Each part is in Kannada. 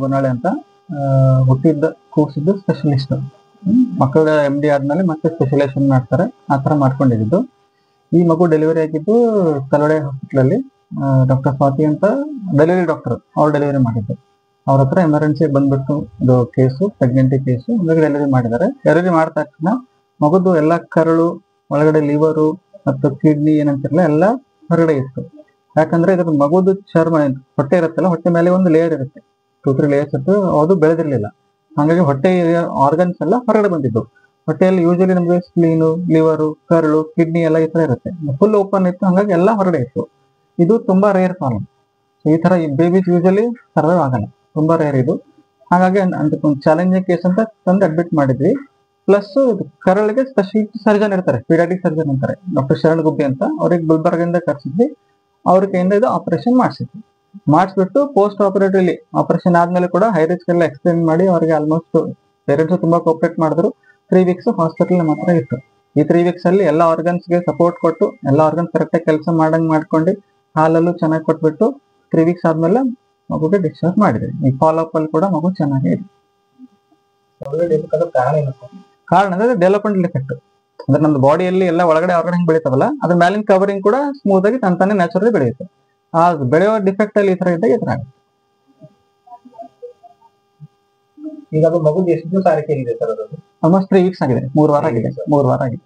ಗುನಾಳೆ ಅಂತ ಹುಟ್ಟಿದ್ದ ಕೂಸಿದ್ದು ಸ್ಪೆಷಲಿಸ್ಟ್. ಮಕ್ಕಳ MD ಆದ್ಮೇಲೆ ಮತ್ತೆ ಸ್ಪೆಷಲೈಸೇಷನ್ ಮಾಡ್ತಾರೆ, ಆ ತರ ಮಾಡ್ಕೊಂಡಿದ್ದು. ಈ ಮಗು ಡೆಲಿವರಿ ಆಗಿದ್ದು ಕಲ್ಲಡೆ ಹಾಸ್ಪಿಟಲ್ ಅಲ್ಲಿ. ಡಾಕ್ಟರ್ ಸ್ವಾತಿ ಅಂತ ಡೆಲಿವರಿ ಡಾಕ್ಟರ್, ಅವ್ರು ಡೆಲಿವರಿ ಮಾಡಿದ್ದು. ಅವ್ರ ಹತ್ರ ಎಮರ್ಜೆನ್ಸಿ ಬಂದ್ಬಿಟ್ಟು ಇದು ಕೇಸು, ಪ್ರೆಗ್ನೆಂಟಿ ಕೇಸು, ಡೆಲಿವರಿ ಮಾಡಿದ್ದಾರೆ. ಡೆಲಿವರಿ ಮಾಡಿದ ತಕ್ಷಣ ಮಗುದು ಎಲ್ಲ ಕರಳು, ಒಳಗಡೆ ಲಿವರು ಮತ್ತು ಕಿಡ್ನಿ ಏನಂತಿರಲ್ಲ ಎಲ್ಲ ಹೊರಗಡೆ ಇತ್ತು. ಯಾಕಂದ್ರೆ ಇದ್ರ ಮಗುದು ಚರ್ಮ ಹೊಟ್ಟೆ ಇರುತ್ತಲ್ಲ, ಹೊಟ್ಟೆ ಮೇಲೆ ಒಂದು ಲೇಯರ್ ಇರುತ್ತೆ, 2-3 ಲೇಯರ್ಸ್ ಇತ್ತು, ಅದು ಬೆಳೆದಿರ್ಲಿಲ್ಲ. ಹಾಗಾಗಿ ಹೊಟ್ಟೆ ಆರ್ಗನ್ಸ್ ಎಲ್ಲ ಹೊರಗಡೆ ಬಂದಿದ್ದು. ಹೊಟ್ಟೆಯಲ್ಲಿ ಯೂಶಲಿ ನಮ್ಗೆ ಸ್ಪ್ಲೀನು, ಲಿವರು, ಕರಳು, ಕಿಡ್ನಿ ಎಲ್ಲ ಈ ತರ ಇರುತ್ತೆ. ಫುಲ್ ಓಪನ್ ಇತ್ತು, ಹಂಗಾಗಿ ಎಲ್ಲ ಹೊರಗಡೆ ಇತ್ತು. ಇದು ತುಂಬಾ ರೇರ್ ಪ್ರಾಬ್ಲಮ್. ಈ ತರ ಬೇಬೀಸ್ ಯೂಶಲಿ ಸರ್ವೈವ್ ಆಗಲ್ಲ, ತುಂಬಾ ರೇರ್ ಇದು. ಹಾಗಾಗಿ ಒಂದು ಚಾಲೆಂಜಿಂಗ್ ಕೇಸ್ ಅಂತ ತಂದು ಅಡ್ಮಿಟ್ ಮಾಡಿದ್ವಿ. ಪ್ಲಸ್ ಕರಳಿಗೆ ಸ್ಪೆಷಲಿಸ್ಟ್ ಸರ್ಜನ್ ಇರ್ತಾರೆ, ಪೀಡಿಯಾಟ್ರಿಕ್ ಸರ್ಜನ್ ಅಂತಾರೆ, ಡಾಕ್ಟರ್ ಶರಣ್ ಗುಬ್ಬಿ ಅಂತ. ಅವ್ರಿಗೆ ಗುಲ್ಬರ್ಗಿಂದ ಕರ್ಸಿದ್ವಿ. ಅವ್ರ ಕೈಯಿಂದ ಇದು ಆಪರೇಷನ್ ಮಾಡಿಸಿದ್ವಿ. ಮಾಡಿಸ್ಬಿಟ್ಟು ಪೋಸ್ಟ್ ಆಪರೇಟಿವ್ಲಿ ಆಪರೇಷನ್ ಆದ್ಮೇಲೆ ಕೂಡ ಹೈ ರಿಸ್ಕ್ ಎಲ್ಲ ಎಕ್ಸ್ಪ್ಲೇನ್ ಮಾಡಿ ಅವ್ರಿಗೆ ಆಲ್ಮೋಸ್ಟ್ ಪೇರೆಂಟ್ಸ್ ತುಂಬಾ ಕೋಪರೇಟ್ ಮಾಡಿದ್ರು. 3 ವೀಕ್ಸ್ ಹಾಸ್ಪಿಟಲ್ ಮಾತ್ರ ಇತ್ತು. ಈ 3 ವೀಕ್ಸ್ ಅಲ್ಲಿ ಎಲ್ಲ ಆರ್ಗನ್ಸ್ಗೆ ಸಪೋರ್ಟ್ ಕೊಟ್ಟು, ಎಲ್ಲ ಆರ್ಗನ್ಸ್ ಕರೆಕ್ಟಾಗಿ ಕೆಲಸ ಮಾಡಂಗ್ ಮಾಡ್ಕೊಂಡು, ಹಾಲಲ್ಲೂ ಚೆನ್ನಾಗಿ ಕೊಟ್ಬಿಟ್ಟು 3 ವೀಕ್ಸ್ ಆದ್ಮೇಲೆ ಮಗುಗೆ ಡಿಸ್ಚಾರ್ಜ್ ಮಾಡಿದ್ವಿ. ಈ ಫಾಲೋ ಅಪ್ ಅಲ್ಲಿ ಕೂಡ ಮಗು ಚೆನ್ನಾಗಿ ಇದೆ. ಕಾರಣ ಅಂದ್ರೆ ಡೆವಲಪ್ಮೆಂಟ್ ಡಿಫೆಕ್ಟ್. ಅಂದ್ರೆ ನಮ್ದು ಬಾಡಿಯಲ್ಲಿ ಎಲ್ಲ ಒಳಗಡೆ ಹೊರಗಡೆ ಹೆಂಗ್ ಬೆಳಿತಾವಲ್ಲ, ಅದ್ರ ಮೇಲಿನ ಕವರಿಂಗ್ ಕೂಡ ಸ್ಮೂತ್ ಆಗಿ ತಂತಾನೆ ನ್ಯಾಚುರಲಿ ಬೆಳೆಯುತ್ತೆ. ಆ ಬೆಳೆಯೋ ಡಿಫೆಕ್ಟ್ ಅಲ್ಲಿ ಈ ತರ ಇದ್ದಾಗ ಈ ತರ ಆಗುತ್ತೆ. ಈಗ ಅದು ಮಗು ಎಷ್ಟು ದಿವಸ ಆರೈಕೆ ಇದೆ ಸರ್? ಅದು ಆಲ್ಮೋಸ್ಟ್ 3 ವೀಕ್ಸ್ ಆಗಿದೆ, 3 ವಾರ ಆಗಿದೆ. 3 ವಾರ ಆಗಿದೆ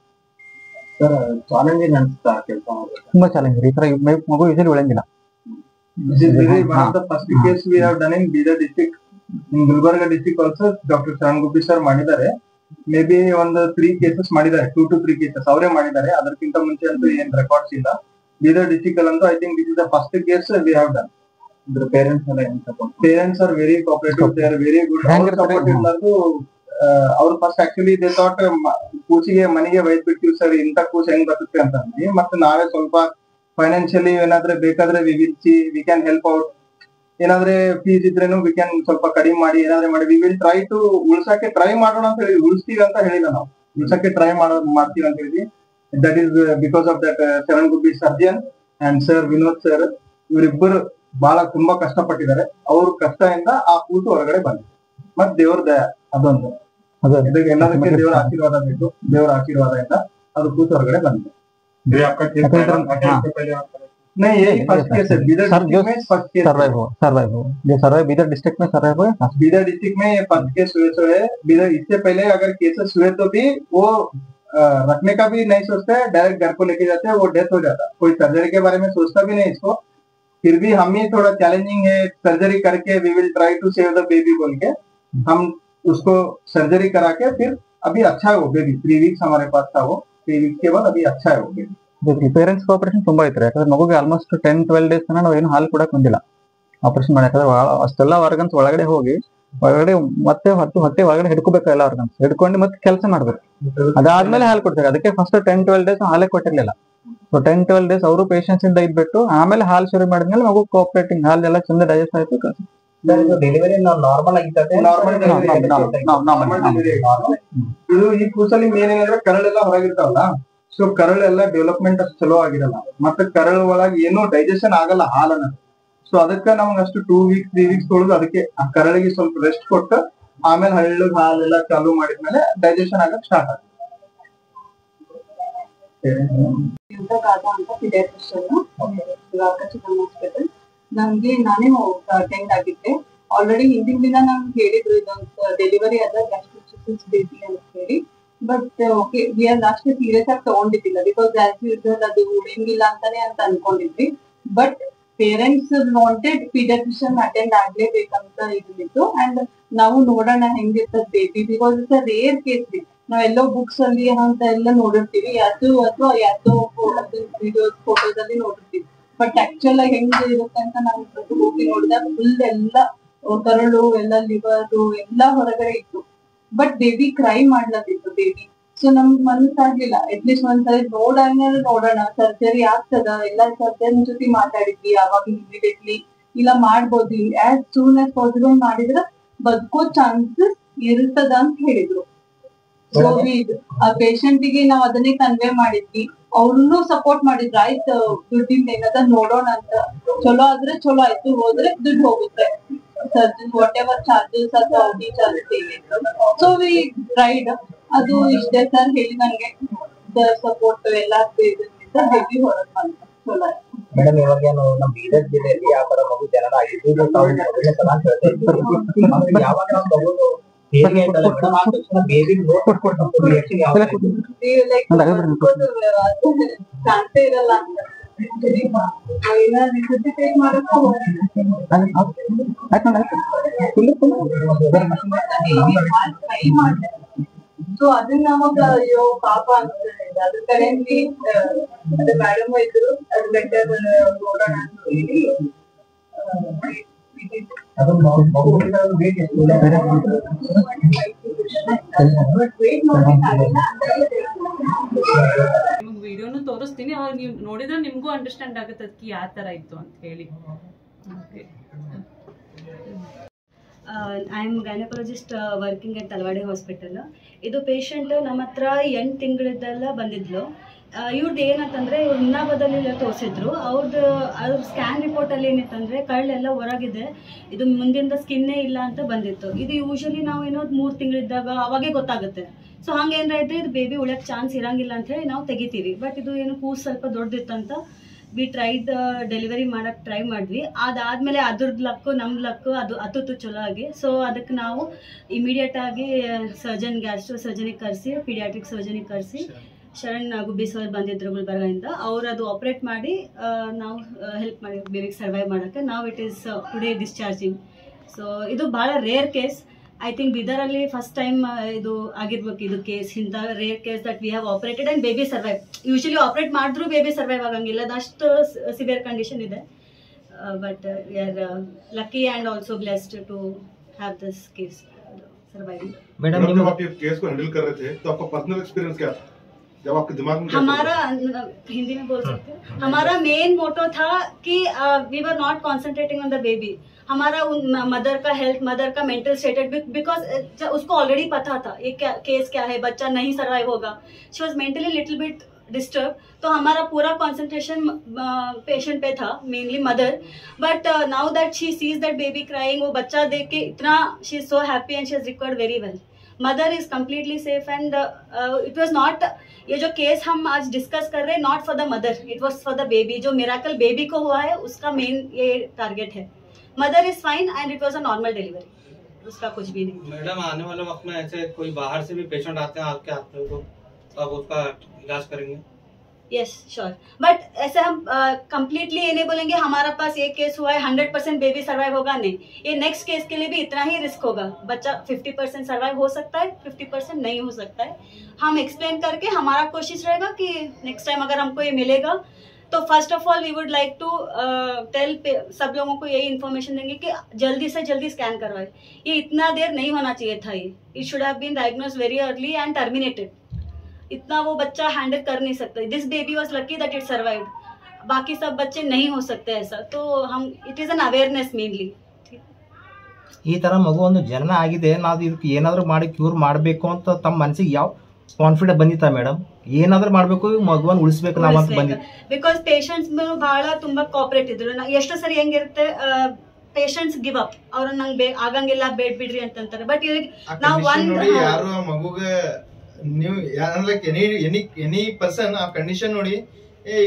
ಸರ್. ಚಾಲೆಂಜಿಂಗ್ ಅನ್ಸುತ್ತಾ ಕೆಲಸ ಮಾಡೋದು? ತುಂಬಾ ಚಾಲೆಂಜ್. ಈ ತರ ಮಗು ಯೂಶಲಿ ಬೆಳಂಗಿಲ್ಲ. First case we have done in Bidar district, in Gulbarga district also doctor Sharan Gubbi sir ಮಾಡಿದ್ದಾರೆ. ಮೇ ಬಿ ಒಂದು 3 ಕೇಸಸ್ ಮಾಡಿದ್ದಾರೆ, 2 to 3 ಕೇಸಸ್ ಅವರೇ ಮಾಡಿದ್ದಾರೆ. ಅದಕ್ಕಿಂತ ಮುಂಚೆ ಅಂತೂ ಏನ್ ರೆಕಾರ್ಡ್ಸ್ ಇಲ್ಲ. ಬೀದರ್ ಡಿಸ್ಟ್ರಿಕ್ಟ್ ಅಲ್ಲಂತೂ I think this is the first case we have done. Parents ಎಲ್ಲ ಏನ್ support? Parents are very cooperative, they are very good. Support ಇರೋದು ಅವ್ರು ಫಸ್ಟ್ ಆಕ್ಚುಲಿ ದೇ ಥಾಟ್ ಕೂಸಿಗೆ ಮನೆಗೆ ಒಯ್ದು ಬಿಡ್ತೀವಿ ಸರ್, ಇಂಥ ಕೂಸ್ ಹೆಂಗ್ ಬರುತ್ತೆ ಅಂತ ಅಂದ್ವಿ. ಮತ್ತೆ ನಾವೇ ಸ್ವಲ್ಪ ಫೈನಾನ್ಷಿಯಲಿ ಏನಾದ್ರೆ ಬೇಕಾದ್ರೆ we will see, we can help out. ಏನಾದ್ರೆ ಫೀಸ್ ಇದ್ರೇನು ವಿ ಕ್ಯಾನ್ ಸ್ವಲ್ಪ ಕಡಿಮೆ ಮಾಡಿ ಏನಾದ್ರೆ ಮಾಡಿ ವಿ ವಿಲ್ ಟ್ರೈ ಟು ಉಳ್ಸಕ್ಕೆ ಟ್ರೈ ಮಾಡೋಣ ಅಂತ ಹೇಳಿ. ಉಳಿಸ್ತೀವಿ ಅಂತ ಹೇಳಿಲ್ಲ ನಾವು, ಉಳ್ಸಕ್ಕೆ ಟ್ರೈ ಮಾಡ್ತೀವಿ ಅಂತ ಹೇಳಿ. That is because of that Sharan Gubbi surgeon and sir Vinod sir, ಇವರಿಬ್ಬರು ಬಹಳ ತುಂಬಾ ಕಷ್ಟಪಟ್ಟಿದ್ದಾರೆ. ಅವ್ರ ಕಷ್ಟದಿಂದ ಆ ಕೂಸು ಹೊರಗಡೆ ಬಂದಿದೆ. ಮತ್ ದೇವ್ರ ದಯ ಅದೊಂದು, ಎಲ್ಲದಕ್ಕೆ ದೇವರ ಆಶೀರ್ವಾದ ಬೇಕು. ದೇವರ ಆಶೀರ್ವಾದದಿಂದ ಅದು ಕೂಸು ಹೊರಗಡೆ ಬಂದಿದೆ. नहीं यही फर्स्ट केस है बीदर डिस्ट्रिक्ट में, फर्स्ट केस सर्वाइव हो ये सर्वाइव बीदर डिस्ट्रिक्ट में सर्वाइव हुआ। बीदर डिस्ट्रिक्ट में ये फर्स्ट केस हुए तो है बीदर। इससे पहले अगर केसेस हुए तो भी वो रखने का भी नहीं सोचते, डायरेक्ट घर को लेके जाते हैं, वो डेथ हो जाता। कोई सर्जरी के बारे में सोचता भी नहीं इसको। फिर भी हम ही थोड़ा चैलेंजिंग है, सर्जरी करके we will try to save the baby बोल के हम उसको सर्जरी करा के फिर अभी अच्छा है वो बेबी। 3 वीक्स हमारे पास था वो, 3 वीक्स के बाद अभी अच्छा है वो बेबी। ಪೇರೆಂಟ್ಸ್ ಕೋಆಪರೇಷನ್ ತುಂಬಾ ಇತ್ತು. ಯಾಕಂದ್ರೆ ಮಗುಗೆ ಆಲ್ಮೋಸ್ಟ್ 10-12 ಡೇಸ್ ತನಕ ನಾವು ಏನು ಹಾಲು ಕೂಡ ಬಂದಿಲ್ಲ ಆಪರೇಷನ್ ಮಾಡಿ. ಯಾಕಂದ್ರೆ ಅಷ್ಟೆಲ್ಲ ಆರ್ಗನ್ಸ್ ಒಳಗಡೆ ಹೋಗಿ ಒಳಗಡೆ ಮತ್ತೆ ಹೊಟ್ಟೆ ಒಳಗಡೆ ಹಿಡ್ಕೋಬೇಕು, ಎಲ್ಲ ಆರ್ಗನ್ಸ್ ಹಿಡ್ಕೊಂಡು ಮತ್ತೆ ಕೆಲಸ ಮಾಡ್ಬೇಕು. ಅದಾದ್ಮೇಲೆ ಹಾಲು ಕೊಡ್ತಾರೆ. ಅದಕ್ಕೆ ಫಸ್ಟ್ 10-12 ಡೇಸ್ ಹಾಲೇ ಕೊಟ್ಟಿರ್ಲಿಲ್ಲ. ಸೊ 10-12 ಡೇಸ್ ಅವರು ಪೇಷನ್ಸ್ ಇಂದ ಇದ್ಬಿಟ್ಟು ಆಮೇಲೆ ಹಾಲು ಶುರು ಮಾಡಿದ್ಮೇಲೆ ಮಗು ಕೋಆಪರೇಟಿಂಗ್ ಹಾಲೆಲ್ಲ ಚಂದ ಡೈಜೆಸ್ಟ್ ಆಯ್ತು. ಡೆಲಿವರಿ ನಾರ್ಮಲ್ ಆಗಿರ್ತದೆ, ಇದು ಈ ಕೂಸಲ್ಲಿ ಏನೇನಂದ್ರೆ ಕರಳೆಲ್ಲ ಹೊರಗಿರ್ತಾವಲ್ಲ, ಸೊ ಕರಳೆಲ್ಲ ಡೆವಲಪ್ಮೆಂಟ್ ಅಷ್ಟು ಚಲೋ ಆಗಿರಲ್ಲ. ಮತ್ತೆ ಕರಳ ಒಳಗೆ ಏನೋ ಡೈಜೆಷನ್ ಆಗಲ್ಲ ಹಾಲನ್ನ. ಸೊ ಅದಕ್ಕೆ ನಮ್ಗೆ ಅಷ್ಟು 2 ವೀಕ್ಸ್ 3 ವೀಕ್ಸ್ ತೊಳೆದು ಅದಕ್ಕೆ ಆ ಕರಳಿಗೆ ಸ್ವಲ್ಪ ರೆಸ್ಟ್ ಕೊಟ್ಟು ಆಮೇಲೆ ಹಳ್ಳಗ್ ಹಾಲೆಲ್ಲ ಚಾಲೂ ಮಾಡಿದ್ಮೇಲೆ ಡೈಜೆಷನ್ ಆಗಕ್ ಸ್ಟಾರ್ಟ್ ಆಗುತ್ತೆ. ನಮ್ಗೆ ನಾನೇ ಅಟೆಂಡ್ ಆಗಿದ್ದೆ. ಆಲ್ರೆಡಿ ಹಿಂದಿನ ದಿನ ನಮ್ಗೆ ಹೇಳಿದ್ರು ಇದೊಂದು ಡೆಲಿವರಿ ಆದ ಗ್ಯಾಸ್ಟ್ರಿಕ್ ಬೇಬಿ ಅಂತ ಹೇಳಿ. But okay, we are last serious ಆಗಿ ತಗೊಂಡಿದ್ದಿಲ್ಲ. ಬಿಕಾಸ್ ಆಸ್ ಯೂಶುವಲ್ ಅದು ಉಳಿಯಂಗಿಲ್ಲ ಅಂತಾನೆ ಅಂತ ಅನ್ಕೊಂಡಿದ್ವಿ. But parents wanted paediatrician attend ಆಗ್ಲೇಬೇಕಂತ ಇದ್ದಿತ್ತು. ಅಂಡ್ ನಾವು ನೋಡೋಣ ಹೆಂಗಿರ್ತದ baby, because it's a rare case. ನಾವೆಲ್ಲೋ ಬುಕ್ಸ್ ಅಲ್ಲಿ ಅಂತ ಎಲ್ಲ ನೋಡಿರ್ತೀವಿ, ಅಥವಾ ಯಾವ್ದೋ ವಿಡಿಯೋಸ್ ಫೋಟೋಸ್ ಅಲ್ಲಿ ನೋಡಿರ್ತೀವಿ. ಬಟ್ ಆಕ್ಚುಲ್ ಆಗಿ ಹೆಂಗ್ ಇರುತ್ತೆ ಅಂತ ನಾವು ಹೋಗಿ ನೋಡಿದಾಗ ಫುಲ್ ಎಲ್ಲ ಕರಳು ಎಲ್ಲ ಲಿವರು ಎಲ್ಲ ಹೊರಗಡೆ ಇತ್ತು. ಬಟ್ ಬೇಬಿ ಕ್ರೈ ಮಾಡ್ಲತ್ತಿತ್ತು ಬೇಬಿ. ಸೊ ನಮ್ಗ್ ಮನಸ್ಸಾಗ್ಲಿಲ್ಲ, ಅಟ್ಲೀಸ್ಟ್ ಒಂದ್ಸರಿ ನೋಡೋಣ ಸರ್ಜರಿ ಆಗ್ತದ. ಎಲ್ಲ ಸರ್ಜನ್ ಜೊತೆ ಮಾತಾಡಿದ್ವಿ ಯಾವಾಗ ಇಮಿಡಿಯೇಟ್ಲಿ ಇಲ್ಲ ಮಾಡ್ಬೋದು, ಆಸ್ ಸೂನ್ ಆಸ್ ಪಾಸಿಬಲ್ ಮಾಡಿದ್ರ ಬದುಕೋ ಚಾನ್ಸಸ್ ಇರ್ತದ ಅಂತ ಹೇಳಿದ್ರು. ಸೊ ಆ ಪೇಷಂಟ್ ಗೆ ನಾವ್ ಅದನ್ನೇ ಕನ್ವೆ ಮಾಡಿದ್ವಿ. ಅವ್ರನ್ನೂ ಸಪೋರ್ಟ್ ಮಾಡಿದ್ರು, ಆಯ್ತು ದುಡ್ಡಿಂದ ಏನದ ನೋಡೋಣ ಅಂತ. ಚಲೋ ಆದ್ರೆ ಚಲೋ ಆಯ್ತು, ಹೋದ್ರೆ ದುಡ್ಡು ಹೋಗುತ್ತೆ. surgeon, whatever charges are the OT charges they get. So we tried. ಅದು ಇಷ್ಟೇ ಸರ್ ಹೇಳಿದಂಗೆ ಸಪೋರ್ಟ್ ಎಲ್ಲ ಇದರಿಂದ ಹೇಳಿ ಹೊರಗೆ ಬಂತು. ಚಲೋ ಮೇಡಮ್ ಇವಾಗ ಏನು ನಮ್ಮ ಬೀದರ್ ಜಿಲ್ಲೆಯಲ್ಲಿ ಯಾವ ತರ ಮಗು ಜನನ ಆಗಿದ್ದು ಯಾವಾಗ ನಾವು ಮಗು ಬೇಬಿ ಆಯ್ತಲ್ಲ ಮೇಡಮ್ ಆ ತಕ್ಷಣ ಬೇಬಿ ರಿಯಾಕ್ಷನ್ ಯಾವ ಕಾಣ್ತಾ ಇರಲ್ಲ ಅಂತ ರಿಸಸಿಟೇಟ್ ಮಾಡಕ್ಕೂ ಟ್ರೈ ಮಾಡಿದೆ. ಸೊ ಅದನ್ನ ನಮಗ ಅಯ್ಯೋ ಪಾಪ ಅನ್ಸ್ತದೆ. ಅದ್ರ ಕಡೆಯಲ್ಲಿ ಅದು ಮೇಡಮ್ ಇದ್ರು ಅದು ಬೆಟರ್ ನೋಡೋಣ ಅಂತ ಹೇಳಿ ವಿಡಿಯೋನು ತೋರಿಸ್ತೀನಿ, ಅವಾಗ ನೀವು ನೋಡಿದ್ರೆ ನಿಮ್ಗೂ ಅಂಡರ್ಸ್ಟ್ಯಾಂಡ್ ಆಗುತ್ತೆ ಅದಕ್ಕೆ ಯಾವ ತರ ಇತ್ತು ಅಂತ ಹೇಳಿ. I am gynaecologist working at Talawade hospital. ಇದು ಪೇಷಂಟ್ ನಮ್ಮ ಹತ್ರ 8 ತಿಂಗಳಿದ್ದೆಲ್ಲ ಬಂದಿದ್ಲು. ಇವ್ರದ್ದು ಏನಂತಂದರೆ ಹುನ್ನಾಬದಲ್ಲಿ ತೋರಿಸಿದ್ರು. ಅವ್ರ ಸ್ಕ್ಯಾನ್ ರಿಪೋರ್ಟಲ್ಲಿ ಏನಿತ್ತಂದರೆ ಕಳ್ಳೆಲ್ಲ ಹೊರಗಿದೆ, ಇದು ಮುಂದಿಂದ ಸ್ಕಿನ್ನೇ ಇಲ್ಲ ಅಂತ ಬಂದಿತ್ತು. ಇದು ಯೂಶಲಿ ನಾವು ಏನೋ 3 ತಿಂಗಳಿದ್ದಾಗ ಅವಾಗೇ ಗೊತ್ತಾಗುತ್ತೆ. ಸೊ ಹಂಗೇನಾರ ಇದ್ರೆ ಇದು ಬೇಬಿ ಉಳಿಯೋಕ್ಕೆ ಚಾನ್ಸ್ ಇರಂಗಿಲ್ಲ ಅಂತ ಹೇಳಿ ನಾವು ತೆಗಿತೀವಿ. ಬಟ್ ಇದು ಏನು ಕೂಸು ಸ್ವಲ್ಪ ದೊಡ್ಡದಿತ್ತಂತ ವಿ ಟ್ರೈಡ್ ಡೆಲಿವರಿ ಮಾಡಕ್ಕೆ ಟ್ರೈ ಮಾಡಿದ್ವಿ. ಅದಾದಮೇಲೆ ಅದ್ರದ್ದು ಲಕ್ಕು ನಮ್ಮ ಲಕ್ಕು ಅದು ಹತ್ತು ಚಲೋ ಆಗಿ. ಸೊ ಅದಕ್ಕೆ ನಾವು ಇಮಿಡಿಯೇಟಾಗಿ ಸರ್ಜನ್ ಗ್ಯಾಸ್ಟ್ರೋ ಸರ್ಜನಿಗೆ ಕರೆಸಿ ಪೀಡಿಯಾಟ್ರಿಕ್ ಸರ್ಜನಿಗೆ ಕರೆಸಿ ಶರಣ್ ಗುಬ್ಬಿ ಸರ್ ಬಂದಿದ್ರು ಗುಲ್ಬರ್ಗದಿಂದ. ಅವ್ರು ಅದು ಆಪ್ರೇಟ್ ಮಾಡಿ ನಾವು ಹೆಲ್ಪ್ ಮಾಡಿ ಬೇಬಿಗೆ ಸರ್ವೈವ್ ಮಾಡೋಕ್ಕೆ. ನಾವು it is today discharging. So ಇದು ಭಾಳ ರೇರ್ ಕೇಸ್. ಐ ಥಿಂಕ್ ಬೀದರಲ್ಲಿ ಫಸ್ಟ್ ಟೈಮ್ ಇದು ಆಗಿರ್ಬೇಕು. ಇದು ಕೇಸ್ ಇಂಥ rare case that we have operated and baby survive. Usually operate ಮಾಡಿದ್ರೂ ಬೇಬಿ ಸರ್ವೈವ್ ಆಗಂಗಿಲ್ಲ, ಅದಷ್ಟು ಸಿವಿಯರ್ ಕಂಡೀಷನ್ ಇದೆ. But we are lucky and also blessed to have this case survive. Madam जब आप ये केस को हैंडल कर रहे थे तो आपका पर्सनल एक्सपीरियंस क्या था? जब आपके दिमाग में हमारा हिंदी में बोल सकते हैं, हमारा मेन मोटो था कि we were not concentrating on the baby. हमारा मदर का हेल्थ, मदर का मेंटल स्टेटस, बिकॉज उसको ऑलरेडी पता था ये केस क्या है, बच्चा नहीं सर्वाइव होगा. She was mentally little bit disturb. तो हमारा पूरा कॉन्सेंट्रेशन पेशेंट पे था, mainly mother. But now that she sees that baby crying, वो बच्चा देख के इतना she is so happy and she has recovered very well. Mother is completely safe and it was not, ये जो केस हम आज डिस्कस कर रहे हैं, not for the mother, it was for the baby. जो मिराकल बेबी को हुआ है उसका मेन ये टारगेट है. Mother is fine and it was a normal delivery, उसका कुछ भी नहीं. मैडम आने वाले वक्त में ऐसे कोई बाहर से भी पेशेंट आते हैं आपके हाथ में, तो आप उसका इलाज करेंगे? Yes sure. बट ऐसे हम कंप्लीटली ये नहीं बोलेंगे हमारा पास ये केस हुआ है 100% बेबी सर्वाइव होगा, नहीं. ये नेक्स्ट केस के लिए भी इतना ही रिस्क होगा. बच्चा 50% सर्वाइव हो सकता है, 50% नहीं हो सकता है. हम एक्सप्लेन करके हमारा कोशिश रहेगा कि नेक्स्ट टाइम अगर हमको ये मिलेगा तो first of all we would like to tell सब लोगों को यही इन्फॉर्मेशन देंगे कि जल्दी से जल्दी स्कैन करवाए. ये इतना देर नहीं होना चाहिए था. ये it should have been diagnose very early and terminated. इतना वो बच्चा हैंडल कर नहीं सकता. This baby was lucky that it survived. बाकी सब बच्चे नहीं हो सकते ऐसा. तो हम it is an awareness mainly. ಈ ತರ ಮಗು ಒಂದು ಜನನ ಆಗಿದೆ, ನಾವು ಇದಕ್ಕೆ ಏನಾದರೂ ಮಾಡಿ ಕ್ಯೂರ್ ಮಾಡಬೇಕು ಅಂತ ತಮ್ಮ ಮನಸ್ಸಿಗೆ ಯಾವ ಕಾನ್ಫಿಡೆಂಟ್ ಬಂದಿತ್ತಾ ಮೇಡಮ್? ಏನಾದರೂ ಮಾಡಬೇಕು, ಮಗುವನ್ನು ಉಳಿಸಬೇಕು ನಾವು ಅಂತ ಬಂದಿತ್ತು. ಬಿಕಾಸ್ ಪೇಷಂಟ್ಸ್ ಬಹಳ ತುಂಬಾ ಕೋಆಪರೇಟ್ ಇದ್ರು. ಎಷ್ಟು ಸರಿ ಹೆಂಗಿರುತ್ತೆ, ಪೇಷಂಟ್ಸ್ ಗಿವ್ ಅಪ್, ಅವ್ರ ನಂಗೆ ಆಗಂಗಿಲ್ಲ ಬೇಡ್ ಬಿಡ್ರಿ ಅಂತಂತಾರೆ. ಬಟ್ ನಾವು ಯಾರು ಆ ಮಗುಗೆ ನೀವು ಲೈಕ್ ಎನಿ ಪರ್ಸನ್ ಆ ಕಂಡೀಷನ್ ನೋಡಿ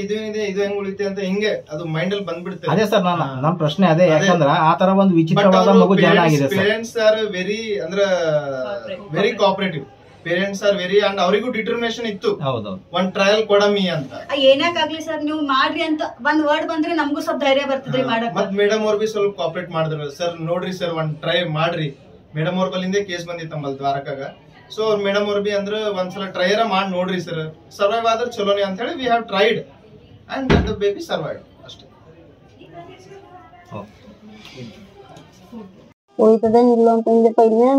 ಇದು ಇದೆ ಇದು ಹೆಂಗ್ ಉಳಿತೆ ಅಂತ ಹಿಂಗೆ ಅದು ಮೈಂಡ್ ಅಲ್ಲಿ ಬಂದ್ಬಿಡುತ್ತೆ. ಅದೇ ಸರ್ ನನ್ನ ಪ್ರಶ್ನೆ ಅದೇ, ಯಾಕಂದ್ರೆ ಆ ತರ ಒಂದು ವಿಚಿತ್ರವಾದ ಮಗು ಜನನ ಆಗಿದೆ. ಪೇರೆಂಟ್ಸ್ ಆರ್ ವೆರಿ ಅಂದ್ರೆ very cooperative. Parents are very and ಅವರಿಗೂ ಡಿಟರ್ಮಿನೇಷನ್ ಇತ್ತು. ಹೌದು, ಒಂದ್ ಟ್ರಯಲ್ ಕೊಡಮಿ ಅಂತ. ಏನಾಗ್ಲಿ ಸರ್ ನೀವು ಮಾಡ್ರಿ ಅಂತ ಒಂದ್ ವರ್ಡ್ ಬಂದ್ರೆ ನಮಗೂ ಸ್ವಲ್ಪ ಧೈರ್ಯ ಬರ್ತದ್ರಿ ಮಾಡಕ್. ಮತ್ ಮೇಡಮ್ ಅವ್ರು ಬಿ ಸ್ವಲ್ಪ ಕೋಆಪರೇಟ್ ಮಾಡಿದ್ರು. ಸರ್ ನೋಡ್ರಿ ಸರ್ ಒಂದ್ ಟ್ರೈ ಮಾಡ್ರಿ. ಮೇಡಮ್ ಅವ್ರ ಬಲ್ಲಿಂದ ಕೇಸ್ ಬಂದಿತ್ತು ನಮ್ಮಲ್ಲಿ ದ್ವಾರಕಾಗ. ಸೊ ಅವ್ರ ಮೇಡಮ್ ಅವ್ರು ಬಿ ಅಂದ್ರೆ ಒಂದ್ಸಲ ಟ್ರೈರ ಮಾಡಿ ನೋಡ್ರಿ ಸರ್, ಸರ್ವೈವ್ ಆದ್ರೆ ಚಲೋನೆ ಅಂತ ಹೇಳಿ we have tried and the baby survive ಅಷ್ಟೇ. ಹೋಯ್ತದೇನಿಲ್ಲ ಅಂತಂದ್ರೆ ಪೈಲೆ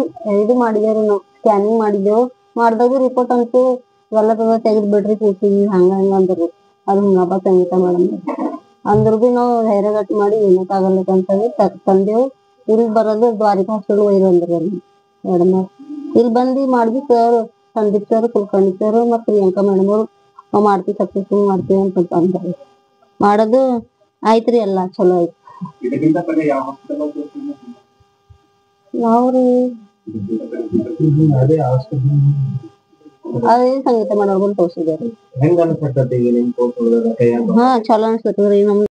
ಇದು ಮಾಡಿದೇವ್ರಿ, ನಾವು ಸ್ಕ್ಯಾನಿಂಗ್ ಮಾಡಿದೆವು. ಮಾಡಿದಾಗ ರಿಪೋರ್ಟ್ ಅಂತೂ ಎಲ್ಲ ತೆಗೆದ್ ಬಿಡ್ರಿ ಕೂಸಿವಿ ಹಂಗ ಹಂಗ ಅಂದ್ರು. ಅದು ಹಂಗಪ್ಪ ಸಂಗೀತ ಮೇಡಮ್ ಅಂದ್ರು ಬಿ ನಾವು ಧೈರ್ಯಗಟ್ಟಿ ಮಾಡಿ ಏನಕ್ಕಾಗಲ್ಲ ಅಂತಂದ್ರೆ ತಂದೆವು. ಇಲ್ಲಿ ಬರೋದು ದ್ವಾರಿಕಾ ಹಾಸ್ಪಿಟಲ್ ಒಯ್ದು ಅಂದ್ರಿ ಮೇಡಮ್. ಇಲ್ಲಿ ಬಂದು ಮಾಡ್ವಿ sir, Sandeep sir, Kulkarni sir ಮತ್ತು ಪ್ರಿಯಾಂಕಾ ಮೇಡಮ್ ಅವರು ಮಾಡ್ತೀವಿ ಸಕ್ಸಸ್ಫುಲ್ ಮಾಡ್ತೀವಿ ಅಂತ ಅಂದ್ರಿ. ಮಾಡೋದು ಆಯ್ತ್ರಿ, ಎಲ್ಲ ಚಲೋ ಆಯ್ತು. ನಾವ್ರಿ ಅದೇ ಹಾಸ್ಪಿಟಲ್ ಅದೇ ಸಂಗೀತ ಮಾಡೋರ್ಗು ತೋರ್ಸಿದೇವ್ರಿ. ಹೆಂಗ ಅನ್ಸತ್ತೈತಿ ಈಗ ನಿಮ್ ತೋರ್ಸೋದ್ರಾಗ ಕೈಯಾಗ? ಹಾ ಚಲೋ ಅನ್ಸತ್ರಿ ನಮ್ಗ್